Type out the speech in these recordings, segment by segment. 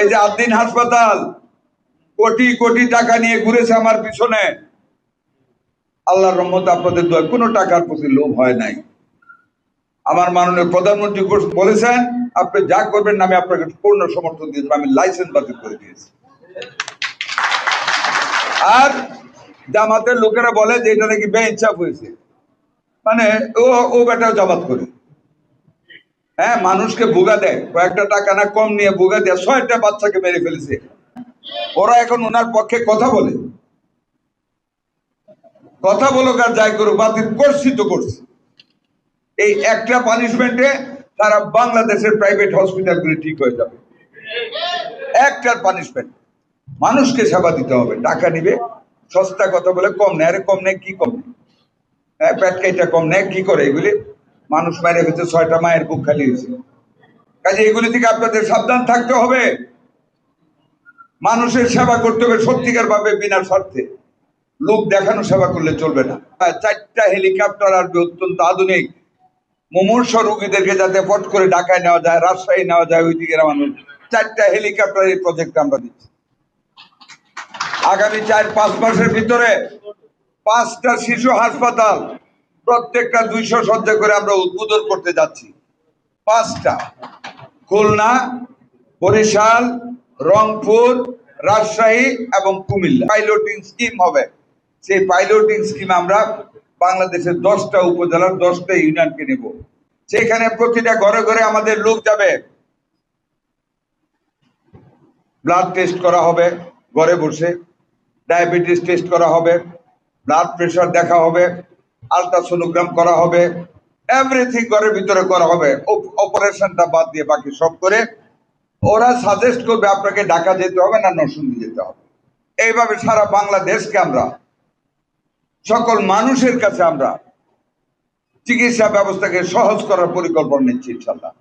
এই যে আদ্দিন হাসপাতাল কোটি কোটি টাকা নিয়ে ঘুরেছে আমার পিছনে, আল্লাহর রহমতে আপনাদের দোয়া কোনো টাকার প্রতি লোভ হয় নাই। আমার মাননীয় প্রধানমন্ত্রী বলেছেন আপনি যা করবেন আমি আপনাকে পূর্ণ সমর্থন দিয়েছি, আমি লাইসেন্স বাতিল করে দিয়েছি। আর জামাতের লোকেরা বলে যে এটা নাকি বেইনসাফ হয়েছে, মানে ও বেটাও জামাত করে, হ্যাঁ, মানুষকে ভুগা দেয়, কয়েকটা টাকা না কম নিয়ে ভুগা দেয়, 6টা বাচ্চাকে মেরে ফেলেছে। ওরা এখন ওনার পক্ষে কথা বলে, কথা বলুক আর যাই করুক, বাতিল করছি তো করছি। এই একটা পানিশমেন্টে তারা বাংলাদেশের প্রাইভেট হসপিটালগুলি ঠিক হয়ে যাবে। একটার পানিশমেন্ট, মানুষকে সেবা দিতে হবে, টাকা নিবে, সস্তা কথা বলে কম নেয়, আরে কম নেয় কি কম নেয়, হ্যাঁ, প্যাটকাইটা কম নেয় কি করে, এগুলি মানুষ মেরে ফেলছে, 6টা মায়ের বুক খালি হয়েছে। কাজে এগুলি থেকে আপনাদের সাবধান থাকতে হবে। মানুষের সেবা করতে হবে সত্যিকার ভাবে, বিনা স্বার্থে, লোক দেখানো সেবা করলে চলবে না। 4টা হেলিকপ্টার আসবে অত্যন্ত আধুনিক, মুমূর্ষ রোগীদেরকে যাতে ফট করে ঢাকায় নেওয়া যায়, রাজশাহী নেওয়া যায়, ওই দিকের মানুষ, 4টা হেলিকপ্টার এই প্রজেক্ট আমরা দিচ্ছি। আগামী 4-5 মাসের ভিতরে 5টা শিশু হাসপাতাল, প্রত্যেকটা 200 শয্যা করে আমরা উদ্বোধন করতে যাচ্ছি। 5টা, খুলনা, বরিশাল, রংপুর, রাজশাহী এবং কুমিল্লা। পাইলটিং স্কিম হবে, সেই পাইলটিং স্কিম আমরা বাংলাদেশের 10টা উপজেলার 10টা ইউনিয়নকে নেব। সেখানে প্রতিটা ঘরে ঘরে আমাদের লোক যাবে, ব্লাড টেস্ট করা হবে ঘরে বসে, ডায়াবেটিস টেস্ট করা হবে, ব্লাড প্রেশার দেখা হবে, আলট্রাসোনোগ্রাম করা হবে, এভরিথিং ঘরের ভিতরে করা হবে, অপারেশনটা বাদ দিয়ে বাকি সব করে। ওরা সাজেস্ট করবে আপনাকে ঢাকা যেতে হবে না নরসিংদী যেতে হবে। এইভাবে সারা বাংলাদেশকে আমরা, সকল মানুষের কাছে আমরা চিকিৎসা ব্যবস্থাকে সহজ করার পরিকল্পনা নিচ্ছি ইনশাল্লাহ।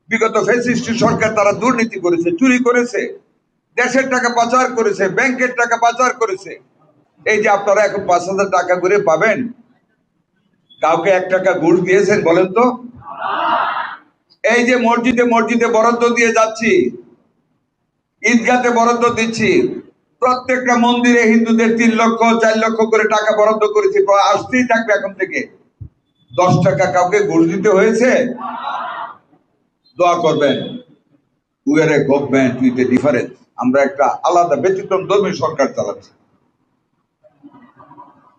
বিগত ফ্যাসিস্ট সরকার তারা দুর্নীতি করেছে, চুরি করেছে, দেশের টাকা পাচার করেছে, ব্যাংকের টাকা পাচার করেছে। এই যে আপনারা এখন 5,000 টাকা করে পাবেন, কাউকে 1 টাকা ঘুষ দিয়েছেন বলেন তো? এই যে মসজিদে মসজিদে বরাদ্দ দিয়ে যাচ্ছি, ঈদগাতে বরাদ্দ দিচ্ছি, প্রত্যেকটা মন্দিরে হিন্দুদের 3 লক্ষ 4 লক্ষ করে টাকা বরাদ্দ করেছি, আসতেই থাকবে এখন থেকে। 10 টাকা কাউকে ঘুষ দিতে হয়েছে? দোয়া করবেন, we are a government with a difference. আমরা একটা আলাদা ব্যতিক্রম ধর্মী সরকার চালাচ্ছি,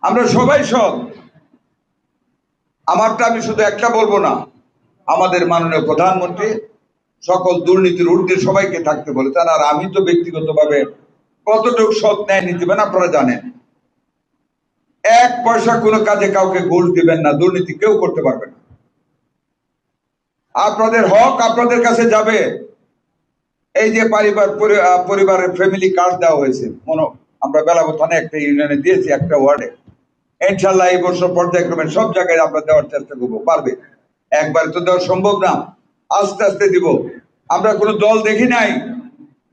আমরা সবাই সব। আমারটা আমি শুধু একটা বলবো না, আমাদের মাননীয় প্রধানমন্ত্রী সকল দুর্নীতির ঊর্ধ্বে সবাইকে থাকতে বলেছেন। আর আমি তো ব্যক্তিগতভাবে কতটুকু সৎ ন্যায় নীতিবান আপনারা জানেন। 1 পয়সা কোনো কাজে কাউকে ঘুষ দিবেন না, দুর্নীতি কেউ করতে পারবে না। আপনাদের হক আপনাদের কাছে যাবে। এই যে পরিবারের ফ্যামিলি কার্ড দেওয়া হয়েছে, আমরা বেলাবো থানায় একটা ইউনিয়নে দিয়েছি, একটা ওয়ার্ডে। ইনশাল্লাহ এই বছর পর্যায়ক্রমে সব জায়গায় আমরা দেওয়ার চেষ্টা করবো। পারবে, একবার তো দেওয়া সম্ভব না, আস্তে আস্তে দিব। আমরা কোনো দল দেখি নাই,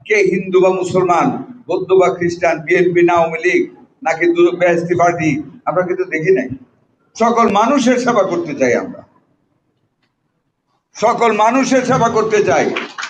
কে হিন্দু বা মুসলমান, বৌদ্ধ বা খ্রিস্টান, বিএনপি না আওয়ামী লীগ নাকি বেহেশতি পার্টি, আমরা কিন্তু দেখি নাই। সকল মানুষের সেবা করতে চাই, আমরা সকল মানুষের সেবা করতে চাই।